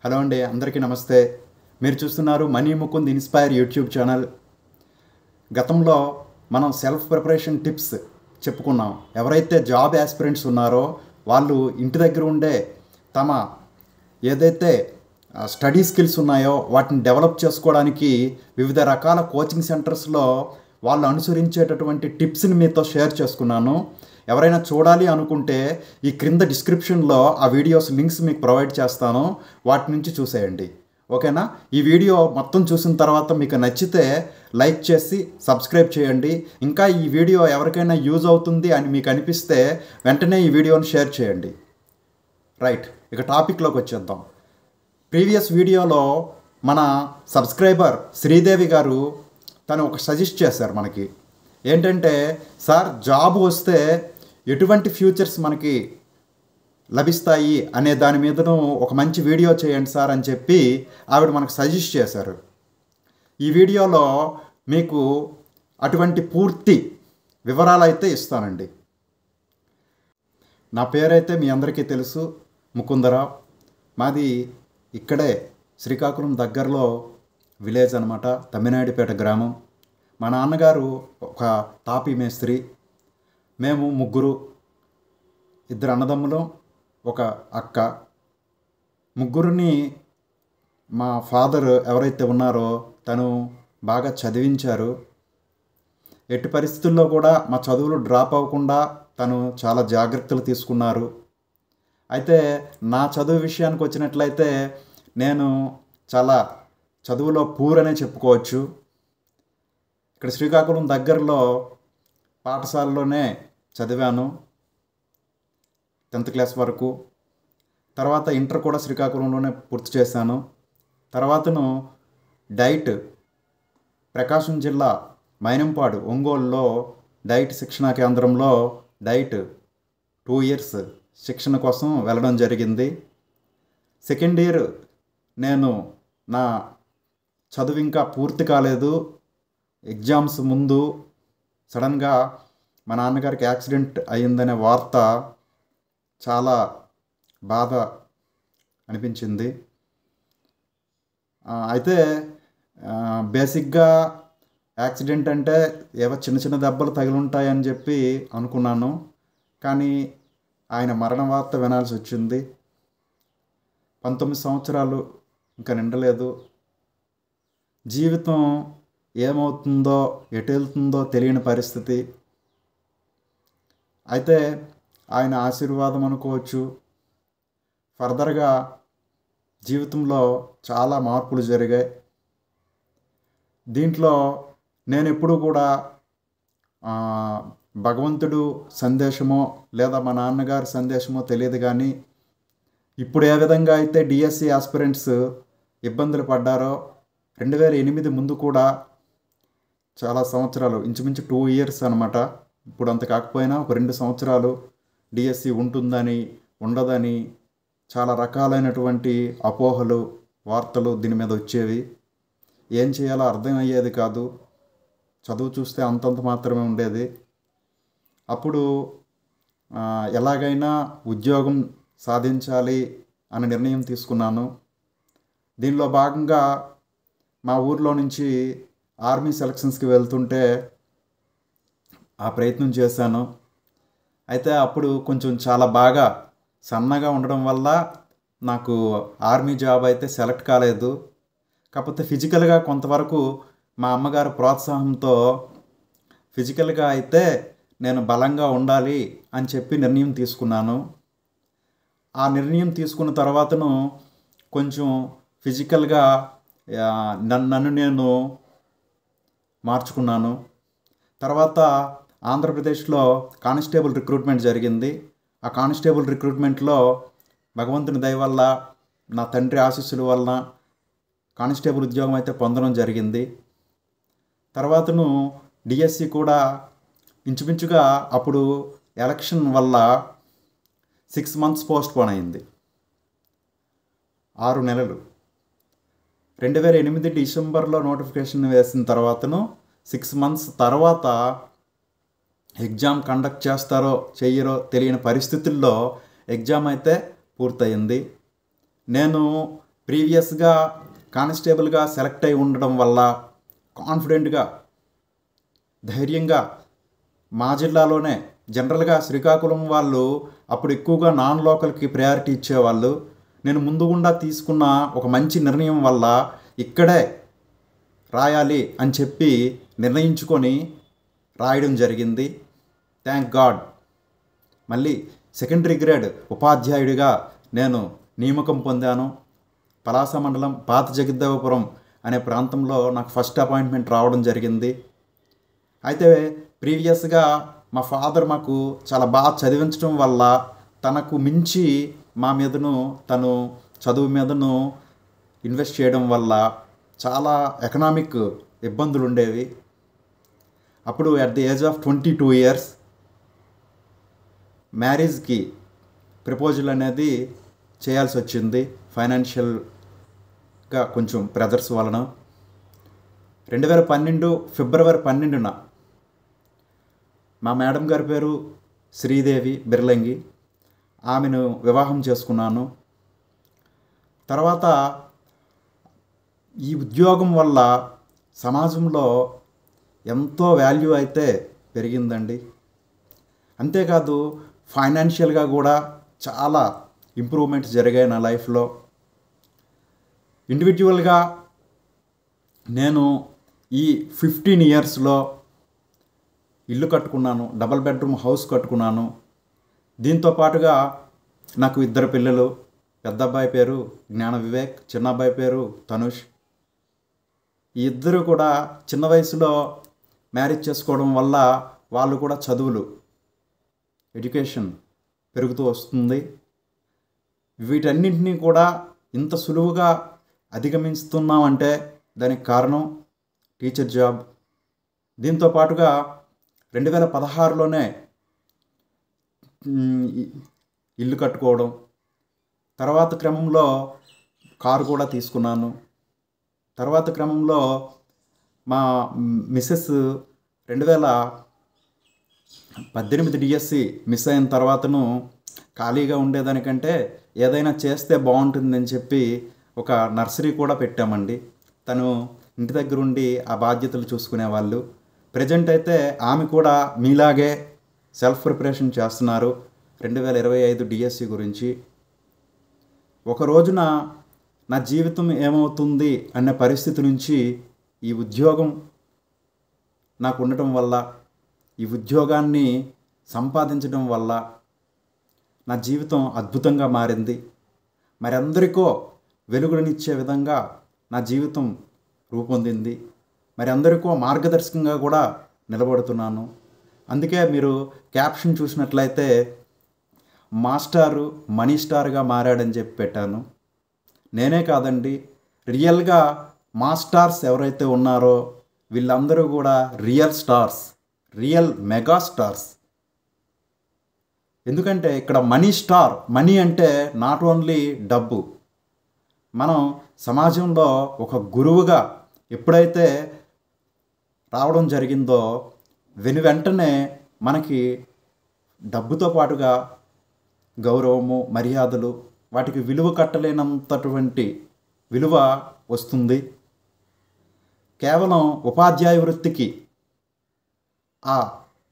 Hello అండి, అందరికీ నమస్తే. మీరు చూస్తున్నారు money Mukund inspire YouTube channel. గతంలో మనం సెల్ఫ్ ప్రిపరేషన్ టిప్స్ చెప్పుకున్నాం. ఎవరైతే జాబ్ యాస్పిరెంట్స్ ఉన్నారో వాళ్ళు ఇంటి దగ్గర ఉండే తమ ఏదైతే స్టడీ స్కిల్స్ ఉన్నాయో వాటిని డెవలప్ చేసుకోవడానికి వివిధ రకాల కోచింగ్ సెంటర్స్లో వాళ్ళు అనుసరించేటటువంటి టిప్స్ని మీతో షేర్ చేసుకున్నాను. ఎవరైనా చూడాలి అనుకుంటే ఈ క్రింద డిస్క్రిప్షన్లో ఆ వీడియోస్ లింక్స్ మీకు ప్రొవైడ్ చేస్తాను, వాటి నుంచి చూసేయండి. ఓకేనా? ఈ వీడియో మొత్తం చూసిన తర్వాత మీకు నచ్చితే లైక్ చేసి సబ్స్క్రైబ్ చేయండి. ఇంకా ఈ వీడియో ఎవరికైనా యూజ్ అవుతుంది అని మీకు అనిపిస్తే వెంటనే ఈ వీడియోని షేర్ చేయండి. రైట్, ఇక టాపిక్లోకి వచ్చేద్దాం. ప్రీవియస్ వీడియోలో మన సబ్స్క్రైబర్ శ్రీదేవి గారు తను ఒక సజెస్ట్ చేశారు మనకి. ఏంటంటే, సార్ జాబ్ వస్తే ఎటువంటి ఫ్యూచర్స్ మనకి లభిస్తాయి అనే దాని మీదను ఒక మంచి వీడియో చేయండి సార్ అని చెప్పి ఆవిడ మనకు సజెస్ట్ చేశారు. ఈ వీడియోలో మీకు అటువంటి పూర్తి వివరాలు అయితే ఇస్తానండి. నా పేరైతే మీ అందరికీ తెలుసు, ముకుందరావు. మాది ఇక్కడే శ్రీకాకుళం దగ్గరలో విలేజ్ అనమాట, తమ్మినాయుడిపేట గ్రామం. మా నాన్నగారు ఒక తాపీ మేస్త్రి. మేము ముగ్గురు, ఇద్దరు అన్నదమ్ములు, ఒక అక్క. ముగ్గురిని మా ఫాదర్ ఎవరైతే ఉన్నారో తను బాగా చదివించారు. ఎట్టి పరిస్థితుల్లో కూడా మా చదువులు డ్రాప్ అవ్వకుండా తను చాలా జాగ్రత్తలు తీసుకున్నారు. అయితే నా చదువు విషయానికి వచ్చినట్లయితే నేను చాలా చదువులో పూర్ అనే చెప్పుకోవచ్చు. ఇక్కడ శ్రీకాకుళం దగ్గరలో పాఠశాలలోనే చదివాను 10th క్లాస్ వరకు. తర్వాత ఇంటర్ కూడా శ్రీకాకుళంలోనే పూర్తి చేశాను. తర్వాతను డైట్ ప్రకాశం జిల్లా మైనంపాడు ఒంగోలులో డైట్ శిక్షణా కేంద్రంలో డైట్ 2 years శిక్షణ కోసం వెళ్ళడం జరిగింది. సెకండ్ ఇయర్ నేను నా చదువు ఇంకా పూర్తి కాలేదు. ఎగ్జామ్స్ ముందు సడన్గా మా నాన్నగారికి యాక్సిడెంట్ అయ్యిందనే వార్త చాలా బాధ అనిపించింది. అయితే బేసిక్గా యాక్సిడెంట్ అంటే ఏవో చిన్న చిన్న దెబ్బలు తగిలుంటాయని చెప్పి అనుకున్నాను. కానీ ఆయన మరణ వార్త వినాల్సి వచ్చింది. 19 సంవత్సరాలు ఇంకా నిండలేదు. జీవితం ఏమవుతుందో ఎటు వెళ్తుందో తెలియని పరిస్థితి. అయితే ఆయన ఆశీర్వాదం అనుకోవచ్చు. ఫర్దర్గా జీవితంలో చాలా మార్పులు జరిగాయి. దీంట్లో నేను ఎప్పుడూ కూడా భగవంతుడు సందేశమో లేదా మా నాన్నగారి సందేశమో తెలియదు, కానీ ఇప్పుడు ఏ విధంగా అయితే డిఎస్సి ఆస్పిరెంట్స్ ఇబ్బందులు పడ్డారో 2008 ముందు కూడా చాలా సంవత్సరాలు, ఇంచుమించు 2 years అనమాట. ఇప్పుడు అంత కాకపోయినా ఒక 2 సంవత్సరాలు డిఎస్సి ఉంటుందని ఉండదని చాలా రకాలైనటువంటి అపోహలు, వార్తలు దీని మీద వచ్చేవి. ఏం చేయాలో అర్థం అయ్యేది కాదు. చదువు చూస్తే అంతంత మాత్రమే ఉండేది. అప్పుడు ఎలాగైనా ఉద్యోగం సాధించాలి అనే నిర్ణయం తీసుకున్నాను. దీనిలో భాగంగా మా ఊర్లో నుంచి ఆర్మీ సెలక్షన్స్కి వెళ్తుంటే ఆ ప్రయత్నం చేశాను. అయితే అప్పుడు కొంచెం చాలా బాగా సన్నగా ఉండడం వల్ల నాకు ఆర్మీ జాబ్ అయితే సెలెక్ట్ కాలేదు. కాకపోతే ఫిజికల్గా కొంతవరకు మా అమ్మగారు ప్రోత్సాహంతో ఫిజికల్గా అయితే నేను బలంగా ఉండాలి అని చెప్పి నిర్ణయం తీసుకున్నాను. ఆ నిర్ణయం తీసుకున్న తర్వాతను కొంచెం ఫిజికల్గా నన్ను నేను మార్చుకున్నాను. తర్వాత ఆంధ్రప్రదేశ్లో కానిస్టేబుల్ రిక్రూట్మెంట్ జరిగింది. ఆ కానిస్టేబుల్ రిక్రూట్మెంట్లో భగవంతుని దయ వల్ల, నా తండ్రి ఆశీస్సుల వలన కానిస్టేబుల్ ఉద్యోగం అయితే పొందడం జరిగింది. తర్వాతను డిఎస్సి కూడా ఇంచుమించుగా అప్పుడు ఎలక్షన్ వల్ల 6 months పోస్ట్పోన్ అయింది. 6 నెలలు. 2008 డిసెంబర్లో నోటిఫికేషన్ వేసిన తర్వాతను 6 months తర్వాత ఎగ్జామ్ కండక్ట్ చేస్తారో చెయ్యరో తెలియని పరిస్థితుల్లో ఎగ్జామ్ అయితే పూర్తయింది. నేను ప్రీవియస్గా కానిస్టేబుల్గా సెలెక్ట్ అయి ఉండడం వల్ల కాన్ఫిడెంట్గా, ధైర్యంగా మా జిల్లాలోనే జనరల్గా శ్రీకాకుళం వాళ్ళు అప్పుడు ఎక్కువగా నాన్ లోకల్కి ప్రయారిటీ ఇచ్చేవాళ్ళు. నేను ముందుగుండా తీసుకున్న ఒక మంచి నిర్ణయం వల్ల ఇక్కడే రాయాలి అని చెప్పి నిర్ణయించుకొని రాయడం జరిగింది. Thank God. మళ్ళీ సెకండరీ గ్రేడ్ ఉపాధ్యాయుడిగా నేను నియామకం పొందాను. పలాస మండలం పాత జగద్దేవపురం అనే ప్రాంతంలో నాకు ఫస్ట్ అపాయింట్మెంట్ రావడం జరిగింది. అయితే ప్రీవియస్గా మా ఫాదర్ మాకు చాలా బాగా చదివించడం వల్ల తనకు మించి మా మీదను, తను చదువు మీదను ఇన్వెస్ట్ చేయడం వల్ల చాలా ఎకనామిక్ ఇబ్బందులు ఉండేవి. అప్పుడు at the age of 22 years మ్యారేజ్కి ప్రపోజల్ అనేది చేయాల్సి వచ్చింది. ఫైనాన్షియల్గా కొంచెం ప్రెజర్స్ వలన 2012 ఫిబ్రవరి 12న మా మేడం గారి పేరు శ్రీదేవి బిర్లంగి. ఆమెను వివాహం చేసుకున్నాను. తర్వాత ఈ ఉద్యోగం వల్ల సమాజంలో ఎంతో వాల్యూ అయితే పెరిగిందండి. అంతేకాదు ఫైనాన్షియల్గా కూడా చాలా ఇంప్రూవ్మెంట్స్ జరిగాయి నా లైఫ్లో. ఇండివిజువల్గా నేను ఈ 15 yearsలో ఇల్లు కట్టుకున్నాను, డబల్ బెడ్రూమ్ హౌస్ కట్టుకున్నాను. దీంతో పాటుగా నాకు 2 పిల్లలు. పెద్ద అబ్బాయి పేరు జ్ఞాన వివేక్, చిన్న అబ్బాయి పేరు తనుష్. ఈ ఇద్దరు కూడా చిన్న వయసులో మ్యారేజ్ చేసుకోవడం వల్ల వాళ్ళు కూడా చదువులు, ఎడ్యుకేషన్ పెరుగుతూ వస్తుంది. వీటన్నింటినీ కూడా ఇంత సులువుగా అధిగమిస్తున్నామంటే దానికి కారణం టీచర్ జాబ్. దీంతో పాటుగా 2016లోనే ఇల్లు కట్టుకోవడం, తర్వాత క్రమంలో కారు కూడా తీసుకున్నాను. తర్వాత క్రమంలో మా మిస్సెస్ 2018 డిఎస్సి మిస్ అయిన తర్వాతను ఖాళీగా ఉండేదానికంటే ఏదైనా చేస్తే బాగుంటుందని చెప్పి ఒక నర్సరీ కూడా పెట్టామండి. తను ఇంటి దగ్గర ఉండి ఆ బాధ్యతలు చూసుకునేవాళ్ళు. ప్రజెంట్ అయితే ఆమె కూడా మీలాగే సెల్ఫ్ ప్రిపరేషన్ చేస్తున్నారు 2025 డిఎస్సి గురించి. ఒక రోజున నా జీవితం ఏమవుతుంది అనే పరిస్థితి నుంచి ఈ ఉద్యోగం నాకు ఉండటం వల్ల, ఈ ఉద్యోగాన్ని సంపాదించడం వల్ల నా జీవితం అద్భుతంగా మారింది. మరందరికో వెలుగులనిచ్చే విధంగా నా జీవితం రూపొందింది. మరి అందరికో మార్గదర్శకంగా కూడా నిలబడుతున్నాను. అందుకే మీరు క్యాప్షన్ చూసినట్లయితే మాస్టారు మనీ స్టార్గా మారాడని చెప్పి పెట్టాను. నేనే కాదండి, రియల్గా మాస్టార్స్ ఎవరైతే ఉన్నారో వీళ్ళందరూ కూడా real stars, real mega stars. ఎందుకంటే ఇక్కడ మనీ స్టార్, మనీ అంటే నాట్ ఓన్లీ డబ్బు. మనం సమాజంలో ఒక గురువుగా ఎప్పుడైతే రావడం జరిగిందో వెంటనే మనకి డబ్బుతో పాటుగా గౌరవము, మర్యాదలు, వాటికి విలువ కట్టలేనంతటువంటి విలువ వస్తుంది. కేవలం ఉపాధ్యాయ వృత్తికి ఆ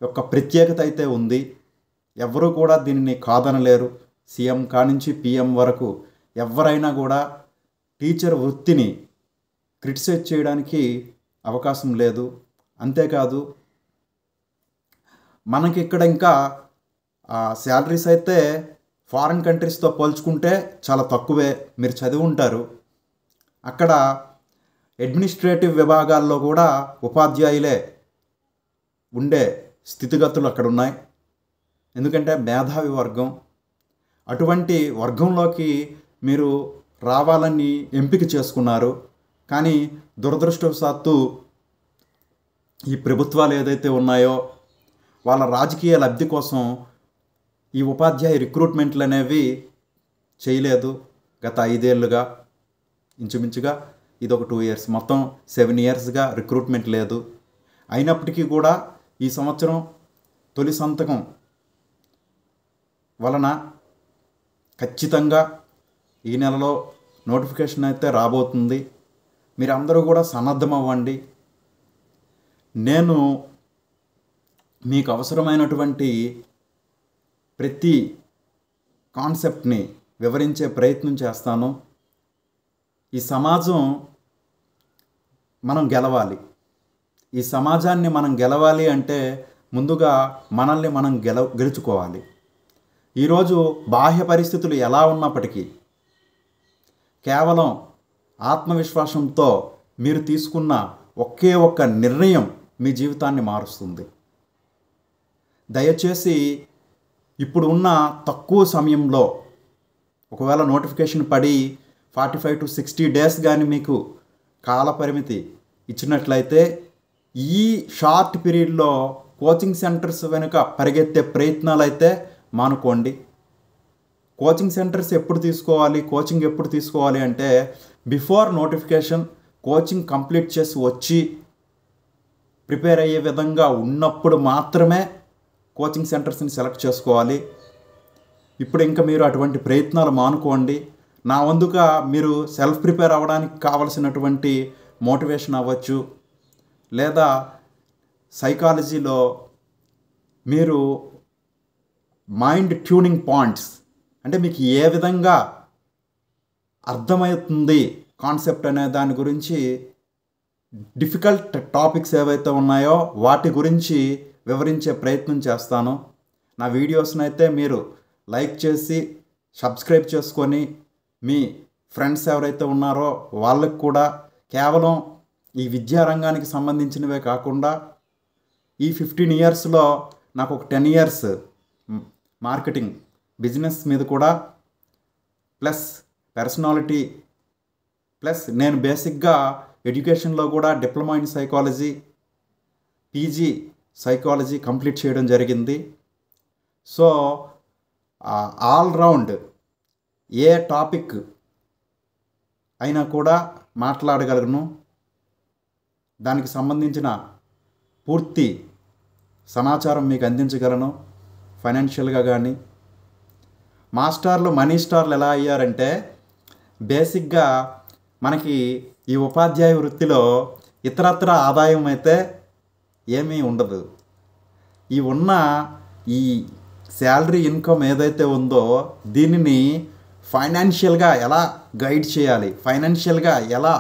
యొక్క ప్రత్యేకత అయితే ఉంది. ఎవరు కూడా దీనిని కాదనలేరు. సీఎం కానించి పిఎం వరకు ఎవరైనా కూడా టీచర్ వృత్తిని క్రిటిసైజ్ చేయడానికి అవకాశం లేదు. అంతేకాదు మనకి ఇక్కడ ఇంకా శాలరీస్ అయితే ఫారిన్ కంట్రీస్తో పోల్చుకుంటే చాలా తక్కువే. మీరు చదివి ఉంటారు. అక్కడ అడ్మినిస్ట్రేటివ్ విభాగాల్లో కూడా ఉపాధ్యాయులే ఉండే స్థితిగతులు అక్కడ ఉన్నాయి. ఎందుకంటే మేధావి వర్గం. అటువంటి వర్గంలోకి మీరు రావాలని ఎంపిక చేసుకున్నారు. కానీ దురదృష్టవశాత్తు ఈ ప్రభుత్వాలు ఏదైతే ఉన్నాయో వాళ్ళ రాజకీయ లబ్ధి కోసం ఈ ఉపాధ్యాయ రిక్రూట్మెంట్లు అనేవి చేయలేదు. గత 5 ఏళ్ళుగా ఇంచుమించుగా ఇది ఒక 2 years, మొత్తం 7 yearsగా రిక్రూట్మెంట్ లేదు. అయినప్పటికీ కూడా ఈ సంవత్సరం తొలి సంతకం వలన ఖచ్చితంగా ఈ నెలలో నోటిఫికేషన్ అయితే రాబోతుంది. మీరందరూ కూడా సన్నద్ధం అవ్వండి. నేను మీకు అవసరమైనటువంటి ప్రతి కాన్సెప్ట్ని వివరించే ప్రయత్నం చేస్తాను. ఈ సమాజం మనం గెలవాలి. ఈ సమాజాన్ని మనం గెలవాలి అంటే ముందుగా మనల్ని మనం గెలుచుకోవాలి. ఈరోజు బాహ్య పరిస్థితులు ఎలా ఉన్నప్పటికీ కేవలం ఆత్మవిశ్వాసంతో మీరు తీసుకున్న ఒకే ఒక్క నిర్ణయం మీ జీవితాన్ని మారుస్తుంది. దయచేసి ఇప్పుడు ఉన్న తక్కువ సమయంలో ఒకవేళ నోటిఫికేషన్ పడి 45 to 60 days కానీ మీకు కాల పరిమితి ఇచ్చినట్లయితే ఈ షార్ట్ పీరియడ్లో కోచింగ్ సెంటర్స్ వెనుక పరిగెత్తే ప్రయత్నాలు అయితే మానుకోండి. కోచింగ్ సెంటర్స్ ఎప్పుడు తీసుకోవాలి, కోచింగ్ ఎప్పుడు తీసుకోవాలి అంటే బిఫోర్ నోటిఫికేషన్ కోచింగ్ కంప్లీట్ చేసి వచ్చి ప్రిపేర్ అయ్యే విధంగా ఉన్నప్పుడు మాత్రమే కోచింగ్ సెంటర్స్ని సెలెక్ట్ చేసుకోవాలి. ఇప్పుడు ఇంకా మీరు అటువంటి ప్రయత్నాలు మానుకోండి. నా వంతుగా మీరు సెల్ఫ్ ప్రిపేర్ అవ్వడానికి కావలసినటువంటి మోటివేషన్ అవ్వచ్చు, లేదా సైకాలజీలో మీరు మైండ్ ట్యూనింగ్ పాయింట్స్ అంటే మీకు ఏ విధంగా అర్థమవుతుంది కాన్సెప్ట్ అనే దాని గురించి డిఫికల్ట్ టాపిక్స్ ఏవైతే ఉన్నాయో వాటి గురించి వివరించే ప్రయత్నం చేస్తాను. నా వీడియోస్ని అయితే మీరు లైక్ చేసి సబ్స్క్రైబ్ చేసుకొని మీ ఫ్రెండ్స్ ఎవరైతే ఉన్నారో వాళ్ళకు కూడా కేవలం ఈ విద్యారంగానికి సంబంధించినవే కాకుండా ఈ 15 yearsలో నాకు ఒక 10 years మార్కెటింగ్ బిజినెస్ మీద కూడా ప్లస్ పర్సనాలిటీ ప్లస్ నేను బేసిక్గా ఎడ్యుకేషన్లో కూడా diploma in psychology, PG psychology complete చేయడం జరిగింది. సో ఆల్రౌండ్ ఏ టాపిక్ అయినా కూడా మాట్లాడగలను. దానికి సంబంధించిన పూర్తి సమాచారం మీకు అందించగలను. ఫైనాన్షియల్గా కానీ మాస్టర్లు మనీ స్టార్లు ఎలా అయ్యారంటే బేసిక్గా మనకి ఈ ఉపాధ్యాయ వృత్తిలో ఇతరత్ర ఆదాయం అయితే ఏమీ ఉండదు. ఈ శాలరీ ఇన్కమ్ ఏదైతే ఉందో దీనిని ఫైనాన్షియల్గా ఎలా గైడ్ చేయాలి, ఫైనాన్షియల్గా ఎలా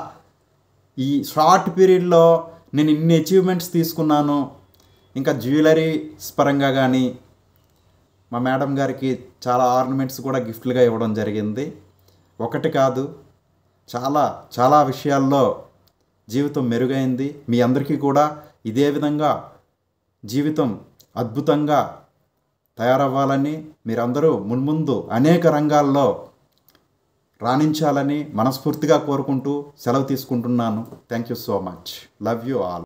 ఈ షార్ట్ పీరియడ్లో నేను ఇన్ని అచీవ్మెంట్స్ తీసుకున్నాను. ఇంకా జ్యువెలరీస్ పరంగా కానీ మా మేడం గారికి చాలా ఆర్నమెంట్స్ కూడా గిఫ్ట్లుగా ఇవ్వడం జరిగింది. ఒకటి కాదు, చాలా చాలా విషయాల్లో జీవితం మెరుగైంది. మీ అందరికీ కూడా ఇదే విధంగా జీవితం అద్భుతంగా తయారవ్వాలని, మీరందరూ మున్ముందు అనేక రంగాల్లో రాణించాలని మనస్ఫూర్తిగా కోరుకుంటూ సెలవు తీసుకుంటున్నాను. Thank you so much. Love you all.